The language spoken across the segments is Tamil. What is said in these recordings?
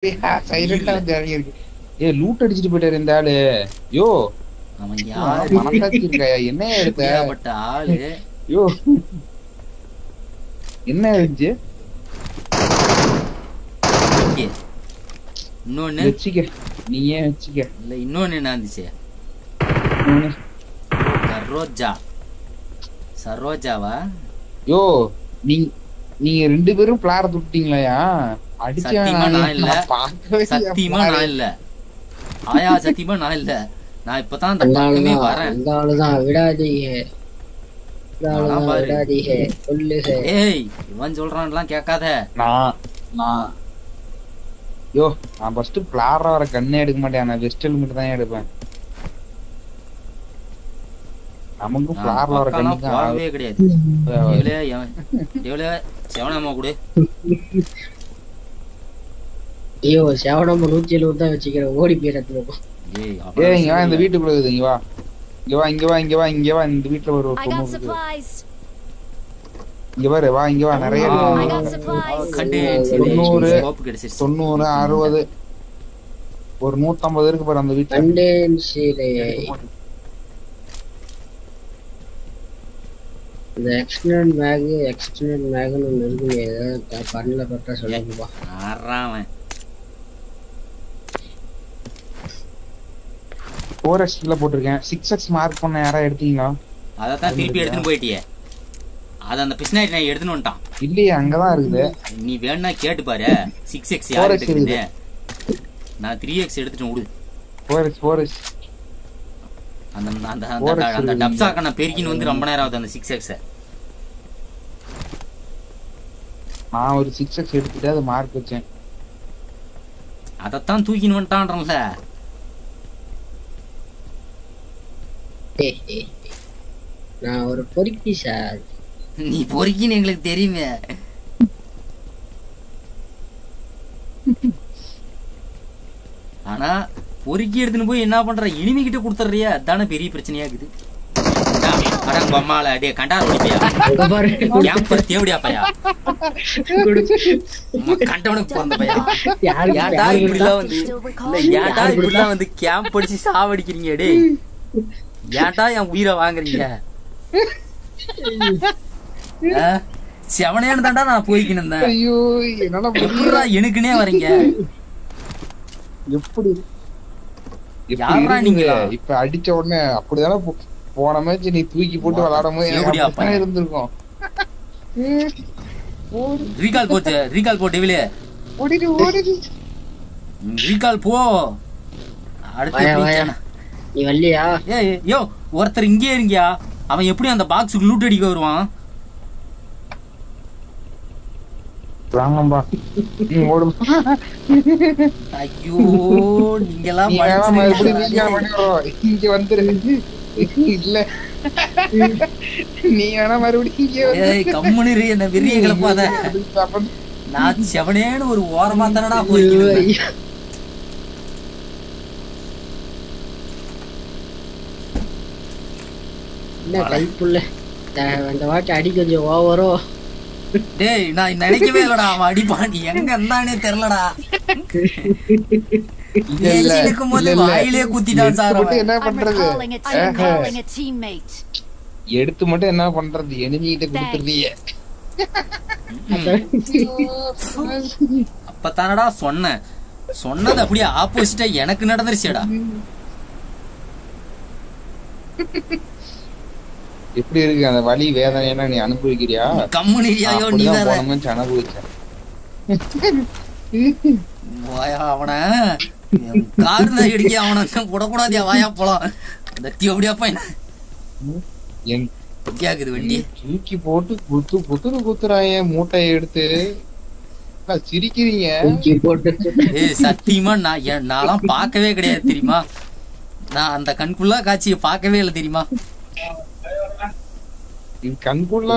சைலண்டா வந்து இறங்கி இருக்கு. லூட் அடிச்சிட்டு போயிட்டாரு இந்த ஆளு. யோ அவன் யாரு மனசாட்சி இருக்காயா? என்ன எடுத்த ஆளு? யோ என்ன இருந்துச்சு? இன்னொன்னு வச்சுக்க, நீயே வச்சுக்க. இல்ல இன்னொன்னு என்ன இருந்துச்சு? சரோஜாவா? யோ நீங்க ரெண்டு பேரும் பிளார துட்டீங்களாயா? சத்தியமா நான் இல்ல, சத்தியமா நான் இல்ல ஆயா, சத்தியமா நான் இல்ல. நான் இப்பதான் அந்த பக்கமே வரேன். இந்த ஆளுதான் விடாதீங்க, விடாதீங்க சொல்லுங்க. ஏய் இவன் சொல்றான்லாம் கேட்காத. நான் ஃபர்ஸ்ட் பிளார வர கண்ணே எடுக்க மாட்டேன், நான் வெஸ்ட் ஹெல்மெட் தான் எடுப்பேன். நமக்கு பிளார்ல வர கண்ணு போகவே கிடையாது. இவளே செவனம்மா கூட. ஐயோ செவனம்மா 170 தான் வச்சுக்கிறேன், ஓடி போயிடத்துல. ஏய் இங்க வா, இந்த வீட்டுக்குள்ள இருக்குது. இங்க வா, இங்க வா, இங்க வா, இங்க வா, இங்க வா. இந்த வீட்டுல ஒரு இங்க பாரு, வா இங்க வா. நிறைய 90 60 ஒரு 150 இருக்கு பாரு அந்த வீட்டுல. இந்த எக்ஸ்டர்னல் மேக்னு ஒன்று இருக்குங்க, ஏதாவது பண்ணல பட்டா சொல்லுங்கப்பா. ஆறாவன் ஃபாரஸ்ட்ல போட்டிருக்கேன். 6x மார்க் பண்ண யாரா எடுத்தீங்களா? அதத்தான் திருப்பி எடுத்துன்னு போயிட்டியே. அத அந்த பிஸ்னாரி நான் எடுத்துன்னு வந்துட்டான். இல்லையே, அங்கதான் இருக்குது. நீ வேணா கேட்டு பாரு. 6x யார் எடுத்துக்கிட்டு? நான் 3x எடுத்துட்டு விடு. 4x அந்த டப்சாக்க நான் பெருக்கின்னு வந்து ரொம்ப நேரம் ஆகுது. அந்த 6x நான் ஒரு 6x எடுத்துட்டு அது மார்க் வச்சேன். அதத்தான் தூக்கின்னு வந்துட்டான்றல. நான் ஒரு பொறுக்கி சார். நீ பொறுக்கின்னு எங்களுக்கு தெரியுமே. ஆனா பொறுக்கி எடுத்துன்னு போய் என்ன பண்ற? இனிமே கிட்ட கொடுத்துறியா? அதான பெரிய பிரச்சனையா இருக்குது. அடங்கம்மால அடே கண்டார ஓடியா கேம்பர் தேவடியா பையா, கண்டவனுக்கு பிறந்த பையா. ஏன்டா இப்படிலாம் வந்து கேம்ப் அடிச்சு சாவடிக்கிறீங்க? டே ஏன்டா என் உயிரை வாங்குறீங்க? செவனேன்னு தாண்டா நான் போய்க்கின்னு இருந்தேன். எனக்குன்னே வரீங்க. எப்படி யாரா நீங்க இப்ப அடிச்ச உடனே அப்படிதானே போன மேட்ச் நீ தூக்கி போட்டு விளையாடும் போது இருந்திருக்கும். ரீகால் போச்சு, ரீகால் போ டெவிலே, ரீகால் போ. அடுத்து நீ வரலையா? ஏய் யோ ஒருத்தர் இங்கே இருங்கியா. அவன் எப்படி அந்த பாக்ஸுக்கு லூட் அடிக்க வருவான்? ஐயோ நீங்கெல்லாம் இங்க வந்துரு. இல்ல நீ வேணா மறுபடியும் கம்முனு என்ன வெறிய கிளப்பாத. நான் செவனேன்னு ஒரு ஓரமா தானடா போய். என்ன கைப்புள்ள அந்த வாட்டி அடி கொஞ்சம் ஓவரோ. டேய் நான் நினைக்கவே இல்லடா அவன் அடிப்பான். எங்க இருந்தானே தெரியலடா. இருக்கும்போது வாயிலே குத்திட்டான் சார். என்ன பண்றது? எடுத்து மட்டும் என்ன பண்றது? எனிமிட்ட கொடுத்துறீங்க. அப்பதானடா சொன்னது அப்படியே ஆப்போசிட்டா எனக்கு நடந்துருச்சேடா. எப்படி இருக்கு அந்த வலி வேதனை? நீ அனுபவிக்கிறியா? கம்முனியாயோ நீ வேற அனுபவிச்சேன். அவன கார்ல இடிக்க அவன போடக்கூடாதியா. வாயா போலாம். தத்தி அப்படியா பையன் கேக்குது வண்டி தூக்கி போட்டு குத்துறாங்க. மூட்டையை எடுத்து சிரிக்கிறீங்க. சத்தியமா நான்லாம் பார்க்கவே கிடையாது தெரியுமா. நான் அந்த கண்குள்ளா காட்சியை பார்க்கவே இல்லை தெரியுமா. கண்குள்ள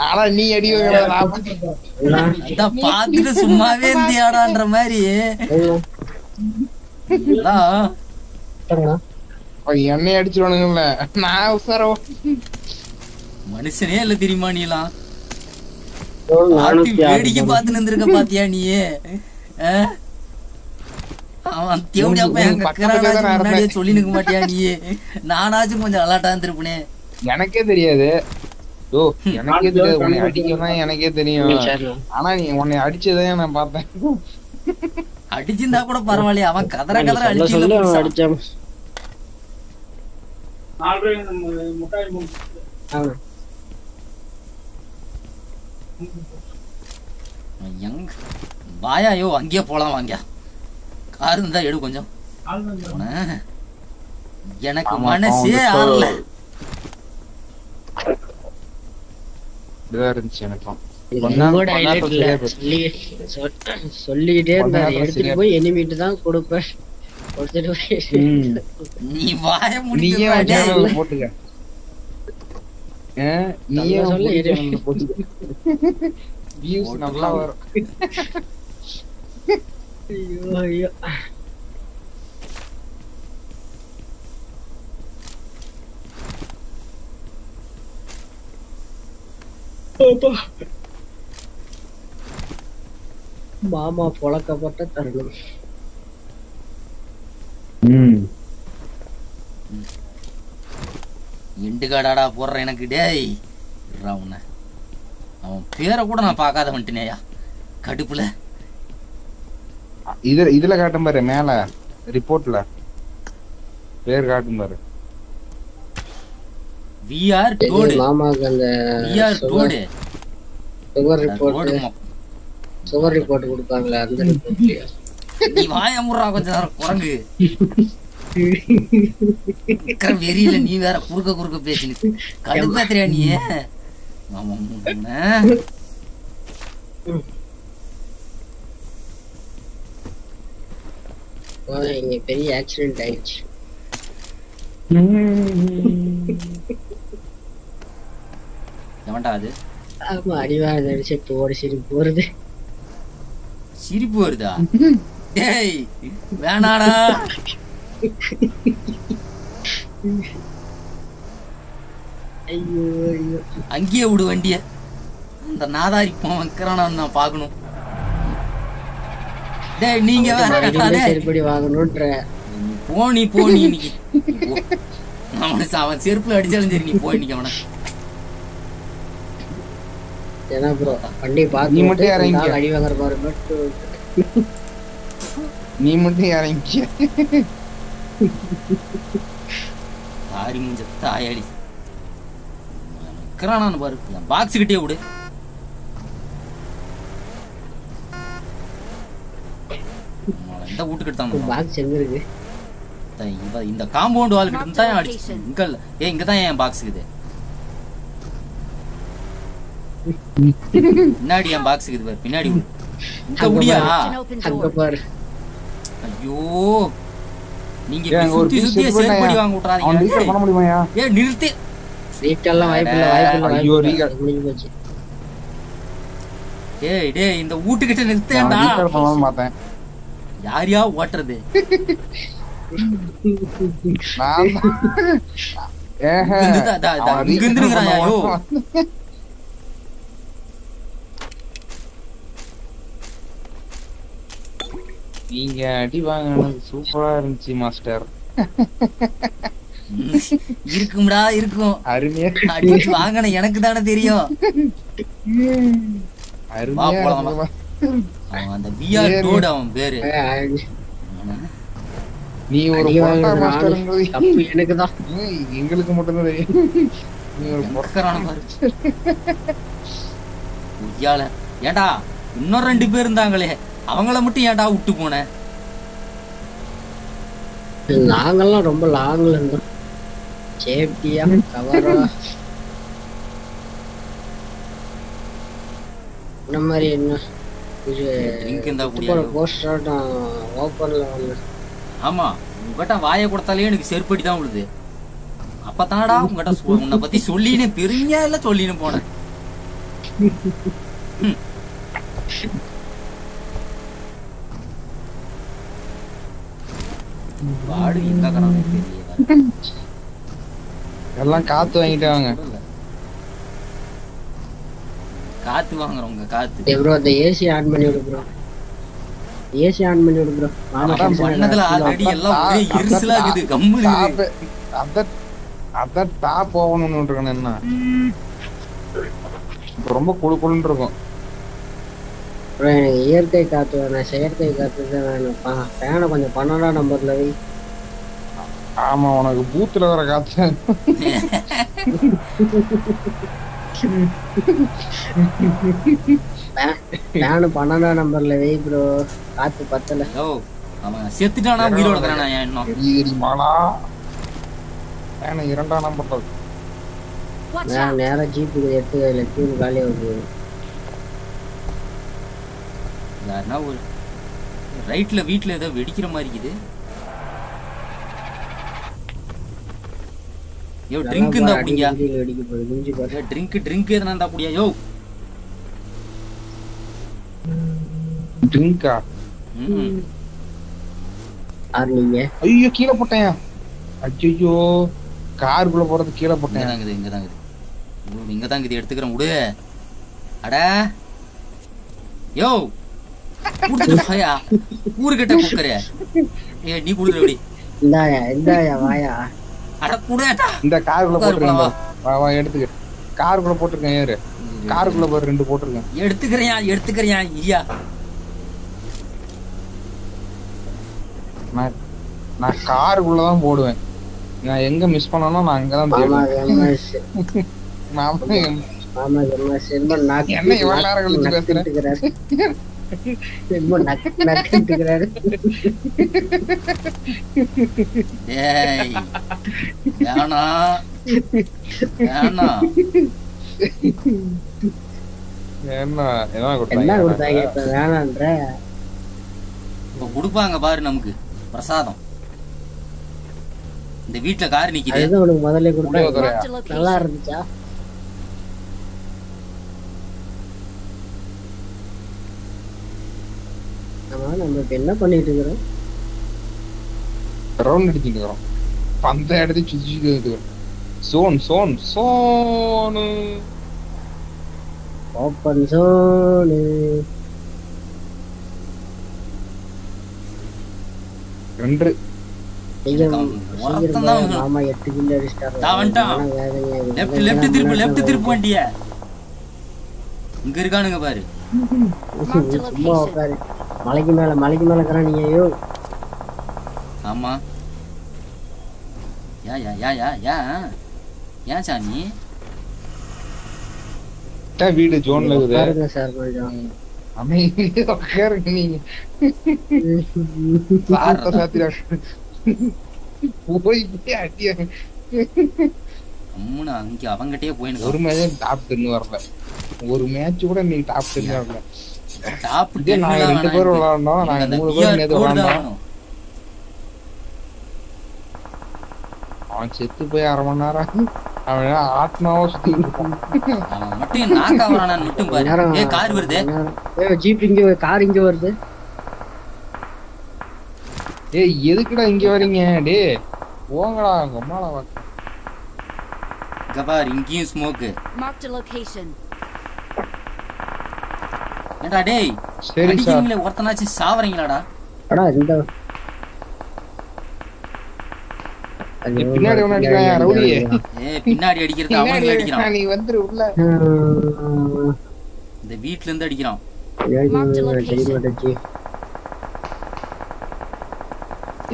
ஆனா நீ அடி பாத்துட்டு சும்மாவே இருந்தியாடான்ற மாதிரி என்னை அடிச்சிருவானுங்கல்ல. நான் உசாரம் மனுஷனே இல்ல தெரியுமா. நீலாம் வேடிக்கை பார்த்து நின்றுருக்க பாத்தியா? நீ அவன் தேவடியா முன்னாடியே சொல்லி நிக்க மாட்டியா நீ? நானாச்சும் கொஞ்சம் அலாட்டா இருந்திருப்பனே. எனக்கே தெரியாது. ஓ எனக்கே தெரியாது, உன்னை அடிக்கதான் எனக்கே தெரியும். ஆனா நீ உன்னை அடிச்சதான் நான் பார்த்தேன். அடிச்சிருந்தா கூட பரவாயில்லையே, அவன் கதற கதற அடிச்சான். வாயாயோ அங்கேயே போலாம் வாங்க. கார் இருந்தா எடு கொஞ்சம். எனக்கு மனசே ஆறல. சொல்லிக்கிட்டே இருந்தாரு, எடுத்துட்டு போய் எனிமிட்டு தான் கொடுப்பேன். நீ வாய முடிய போட்டுக்க. நல்லா வரும். மாமா பொழக்கப்பட்ட தருணம். இண்டுகாடாடா போடுற எனக்கு. டேய் உன்ன அவன் பேரை கூட நான் பார்க்காத வந்துட்டேனேயா கடுப்புல. இதுல காட்டும் பாரு, மேல ரிப்போர்ட்ல பேர் காட்டும் பாரு. விஆர் டோடு. மாமாக்கு அந்த விஆர் டோடு சுகர் ரிப்போர்ட் கொடுப்பாங்களே அந்த ரிப்போர்ட்லயா? நீ வாய முறா கொஞ்ச நேரம் குரங்கு. வெறியில நீ வேற குறுக்க குறுக்க பேசினு கடுப்பாத்திரியா நீ? இங்க பெரிய ஆக்சிடென்ட் ஆயிடுச்சு. எவன்டா அது? ஆமா, அடிவார நடிச்சு போட சிரிப்பு வருது. சிரிப்பு வருதா? டேய் வேணாடா. ஐயோ ஐயோ, அங்கேயே விடு வண்டிய. அந்த நாதாரி வைக்கிறானான்னு நான் பாக்கணும். டேய் நீங்க வேற செருப்படி வாங்கணும்ன்ற போனி இன்னைக்கு அவன் செருப்புல அடிச்சாலும் சரி நீ போய் நிக்க அவன. ஏன்னா ப்ரோ வண்டி பாத்து நீ மட்டும் இறங்கி அடி வாங்குற பாரு மட்டும். நீ மட்டும் இறங்கி தாரி முஞ்ச தாயாடி கிரானான்னு பாரு. பாக்ஸ் கிட்டே விடு. இந்த வீட்டுக்கிட்ட தான் பாக்ஸ் எங்க இருக்கு? இந்த காம்பவுண்ட் வால் கிட்ட தான் அடிச்சு. இங்க தான் என் பாக்ஸ் இருக்குது. பின்னாடி என் பாக்ஸ் இருக்குது பாரு, பின்னாடி இங்க முடியா? அங்க பாரு. ஐயோ நீங்க சுத்தி சுத்தி சேர்ப்படி வாங்க விட்டுறாதீங்க. பண்ண முடியுமாயா? ஏய் நிறுத்து. ரீட்டெல்லாம் வாய்ப்பில்லை. ஐயோ ரீகால் முடிஞ்சு போச்சு. டேய் இந்த வீட்டுக்கிட்ட நிறுத்தேன்டா. ரீகால் பண்ணலாம்னு பார்த்தேன். யாரியா ஓட்டுறது? நீங்க அடி வாங்கினது சூப்பரா இருந்துச்சு மாஸ்டர். இருக்கும்டா இருக்கும். அருமையா அடிச்சு வாங்கின எனக்கு தானே தெரியும். அந்த விஆர் டோட் அவன் பேரு. நீ ஒரு மாஸ்டர் எனக்கு தான், எங்களுக்கு மட்டும் தான் தெரியும். நீ ஒரு பொக்கரான பாரு. ஏண்டா இன்னும் 2 பேர் இருந்தாங்களே, அவங்கள மட்டும் ஏன்டா விட்டு போன? நாங்கெல்லாம் ரொம்ப லாங்ல இருந்தோம். சேஃப்டியா கவரா இந்த மாதிரி என்ன போஸ்டர் ஓப்பன்ல வந்து. ஆமா உங்ககிட்ட வாயை கொடுத்தாலே எனக்கு செருப்படி தான் விழுது. அப்பதானடா உங்ககிட்ட உன்னை பத்தி சொல்லினே பெருமையா இல்ல சொல்லினு போனேன். பாடு எல்லாம் காத்து வாங்கிட்டாங்க. காத்து வாங்குறவங்க காத்து. ப்ரோ அந்த ஏசி ஆன் பண்ணி விடு ப்ரோ. ஏசி ஆன் பண்ணி விடு ப்ரோ. அவன் பண்ணதுல ஆல்ரெடி எல்லாம் ஒரே இருசலா இருக்குது, கம்முனு இருக்குது. அதான் டாப் போகணும்னு இருக்கேன். என்ன ரொம்ப குழு குழுன்னு இருக்கும். இயற்கை காத்து வேணாம், செயற்கை காத்து தான் வேணும். ஃபேனை கொஞ்சம் 12ஆம் நம்பர்ல வை. ஆமா, உனக்கு பூத்துல வர காத்து. ஃபேனு 12ஆம் நம்பர்ல வை ப்ரோ, காத்து பத்தல. ஓ அவன் செத்துட்டானா உயிரோட தானா இன்னும் தெரியுமாடா? ஃபேன் 2ஆம் நம்பர்ல நான் நேரா ஜீப்புக்கு எடுத்து கையில தூள் காலியா வருது. யாருன்னா ஒரு ரைட்ல வீட்டுல ஏதோ வெடிக்கிற மாதிரி இருக்குது. யோ ட்ரிங்க் இருந்தா குடிங்க. வெடிக்க போகுது குஞ்சு பாரு. ட்ரிங்க் எதனா இருந்தா குடியா? யோ ட்ரிங்கா? ஆர்னிங்க. ஐயோ கீழே போட்டேன். ஐயோ காருக்குள்ள போறது கீழே போட்டேன். இங்கதான் இது எடுத்துக்கிறேன் விடு. அட யோ குடுத்துயா ஊருக்கிட்ட குக்கரே. ஏ நீ குடுத்துடி. இந்தாயா வாயா. அட குடுடா. இந்த காருக்குள்ள போட்டுறேன். வா வா எடுத்துக்க. காருக்குள்ள போட்டுருக்கேன். ஏறு காருக்குள்ள போய் 2 போட்டுருக்கேன். எடுத்துக்கறியா ஐயா. நான் காருக்குள்ளதான் போடுவேன். நான் எங்க மிஸ் பண்ணனோ நான் அங்கதான் தேடுவேன். என்ன இவ்வளவு நேரம் கழிச்சு பேசுறேன்? குடுப்பாங்க பாரு நமக்கு பிரசாதம். இந்த வீட்டுல கார் நிக்குது. முதல்ல கொடுத்தாங்க, நல்லா இருந்துச்சா? நம்ம என்ன பண்ணிட்டு இருக்கிறோம்? ரவுண்ட் அடிச்சிட்டு இருக்கோம். பந்த எடுத்து சுத்திட்டு இருக்கோம். Zone open zone. மாமா 8 கிலோ அடிச்சாரு. லெஃப்ட் திருப்பு வண்டிய. இங்க இருக்கானுங்க பாரு. சும்மா உட்காரு. மலைக்கு மேல கறானீங்க. ஐயோ ஆமா. யா சாமி வீடு ஜோன்ல இருக்குது. பாருங்க சார் கொஞ்சம் அமைதியா உட்காருங்க. நீங்க சாத்த சாத்திரா போய் அடியா. அம்முனா அங்க அவங்கிட்டயே போய் ஒரு மேட்ச் டாப் 10 வரல. ஒரு மேட்ச் கூட நீ டாப் 10 வரல. டாப் 10 நாங்க 2 பேர் விளையாடணும். நாங்க 3 பேர் நேத்து விளையாடணும். அவன் செத்து போய் 1/2 மணி நேரம் அவன் ஆத்மாவோ சுத்திட்டு இருப்பான். அவன் மட்டும் நாக்கா வரானான்னு மட்டும் பாரு. ஏ கார் வருது. ஜீப் இங்க, கார் இங்க வருது. ஏய் எதுக்குடா இங்க வரீங்க? டேய் போங்கடா அம்மாடா. இங்க பாரு இங்கேயும் ஸ்மோக். மார்க் தி லொகேஷன். ஏண்டா டேய் சரி சார் ஒருத்தனாச்சு சாவறீங்களாடா? அடா இந்த பின்னாடி ஒண்ணு அடிக்கிறான் ரவுடி. பின்னாடி அடிக்கிறது அவன் அடிக்கிறான். நீ வந்துரு உள்ள. இந்த வீட்ல இருந்து அடிக்கிறான்.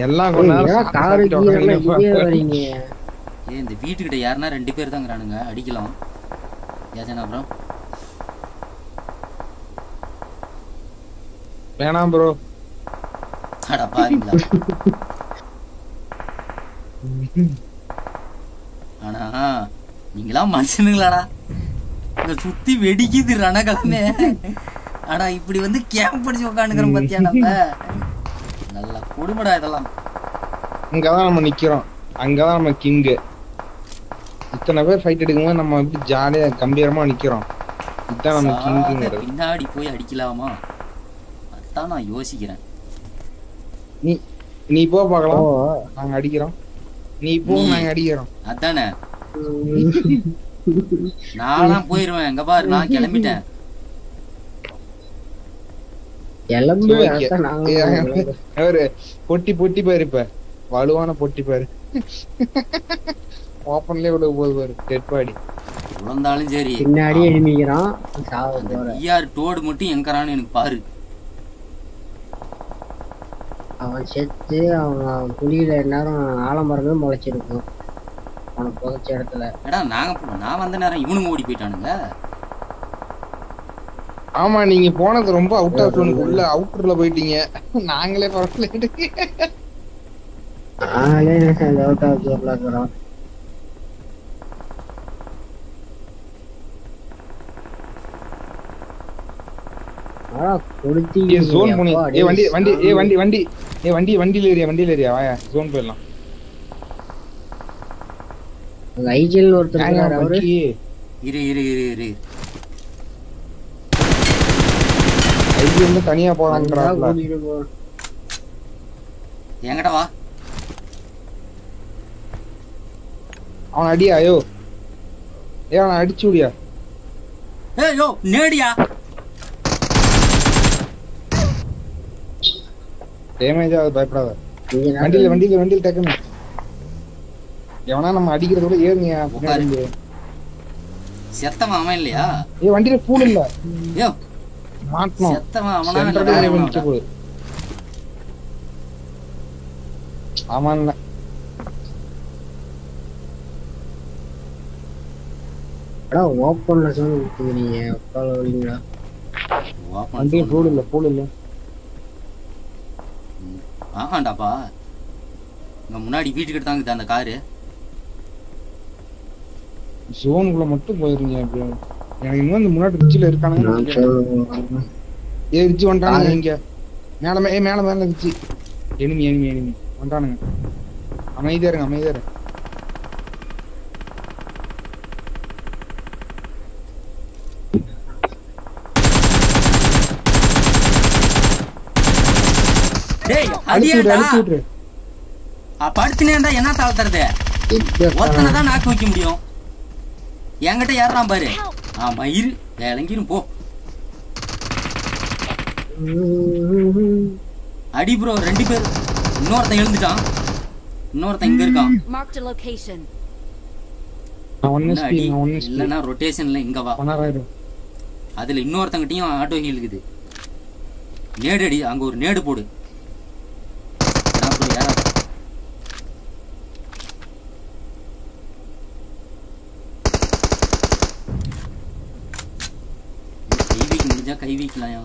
எல்லாம் கொண்டாட கார் கீழ வரீங்க. இந்த வீட்டுக்கிட்ட யாருன்னா 2 பேர் தாங்கறானுங்க. அடிக்கலாம். ஏஜனா ப்ரோ வேணாம் ப்ரோ. அட பாருங்களா. ஆனா நீங்களாம் மனுஷனுங்களாடா? இந்த சுத்தி வெடிக்குது ரணகலமே. ஆனா இப்படி வந்து கேம்ப் படிச்சு உட்காந்துக்கிறோம் பத்தியா? நம்ம நல்ல கொடுமடா இதெல்லாம். இங்கதான் நம்ம நிக்கிறோம். அங்கதான் நம்ம கிங்கு. இத்தனை பேர் ஃபைட் எடுக்கும்போது நம்ம எப்படி ஜாலியா கம்பீரமா நிக்கிறோம். இதுதான் நம்ம கிங்குங்கிறது. பின்னாடி போய் அடிக்கலாமா? அதான் நான் யோசிக்கிறேன். நீ போ பார்க்கலாம். நாங்க அடிக்கிறோம். நீ போ நாங்க அடிக்கிறோம். அதானே நானா போயிருவேன். எங்க பாரு நான் கிளம்பிட்டேன். எலும்பு சரி, okay. அதான் நாங்க ஒரு பொட்டி பாரு இப்ப வலுவான பொட்டி பாரு ஓப்பன்லயே உள்ள போது பாரு டெட் பாடி உழந்தாலும் சரி பின்னாடி எலுமிக்கிறான் சாவ போற பிஆர் டோடு மட்டும் எங்கறான்னு எனக்கு பாரு. அவன் செத்து அவன் குழியில நேரம் ஆலமரமே முளைச்சிருக்கும் அவனை புதைச்ச இடத்துல. ஏடா நான் வந்த நேரம் இவனுங்க ஓடி போயிட்டானுங்க. ஆமா நீங்க போனது ரொம்ப அவுட் ஆஃப் ஜோனுக்கு உள்ள அவுட்டர்ல போயிட்டீங்க. நாங்களே பரவாயில்ல நாங்களே அவுட் ஆஃப் ஜோன்ல இருக்கிறோம். வண்டியில ஏரியா வாயா ஜோன் போயிடலாம். ஐஜிஎல் ஒருத்தர் அவரு இரு ஐஜிஎல் தனியா போறான்றாப்ல. எங்கடா வா அவன் அடியா யோ அவனை அடிச்சு விடியா. யோ நேடியா டேமேஜ் ஆகுது பயப்படாத. வண்டியில டக்குன்னு எவனா நம்ம அடிக்கிறத கூட ஏறுங்க. செத்தவன் அவன் இல்லையா? வண்டியில பூல் இல்ல யோ மாட்டணும் செத்தவன் அவனா ஆமா இல்ல ஓப்பன்ல சொல்லுங்க உட்கால வரீங்களா? வண்டியில பூல் இல்ல ஆஹாண்டாப்பா இங்க முன்னாடி வீட்டுக்கிட்ட தாங்க அந்த காரு. ஜோனுக்குள்ள மட்டும் போயிருங்க. எனக்கு இன்னும் இந்த முன்னாடி ரிட்ஜில இருக்கானுங்க. ரிட்ஜ் வந்துட்டானுங்க இங்க மேல ரிட்ஜ் எனிமி வந்துட்டானுங்க. அமைதியா இருங்க. படுத்துனே இருந்தா என்ன தாழ்த்துறது? ஒருத்தனை தான் நாக்கு வைக்க முடியும். என்கிட்ட ஏறான் பாரு. ஆமா இரு இறங்கிரும் போ. அடி ப்ரோ 2 பேர். இன்னொருத்தன் எழுந்துட்டான். இன்னொருத்தன் இங்க இருக்கான். இல்லன்னா ரொட்டேஷன்ல இங்க வா. அதுல இன்னொருத்தங்கிட்டையும் ஆட்டோ ஹீல் இருக்குது. நேடு அடி அங்க ஒரு நேடு போடு. கை வீக்கலையா?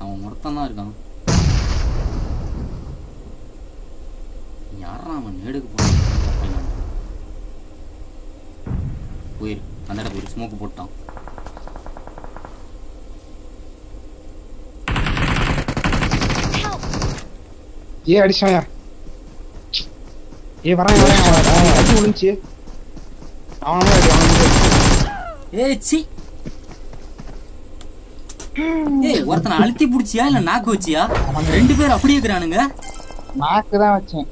அவன் ஒருத்தன் தான் இருக்கான். யாரா அவன் நேடுக்கு போயிரு அந்த இடத்துல ஒரு ஸ்மோக்கு போட்டான். அடிச்சாயா வரான் அடி விழுந்துச்சு. ஒருத்தனை அழுத்தி புடிச்சியா இல்ல நாக்கு வச்சியா? 2 பேர் அப்படியே இருக்கிறானுங்க. நாக்கு தான் வச்சேன்.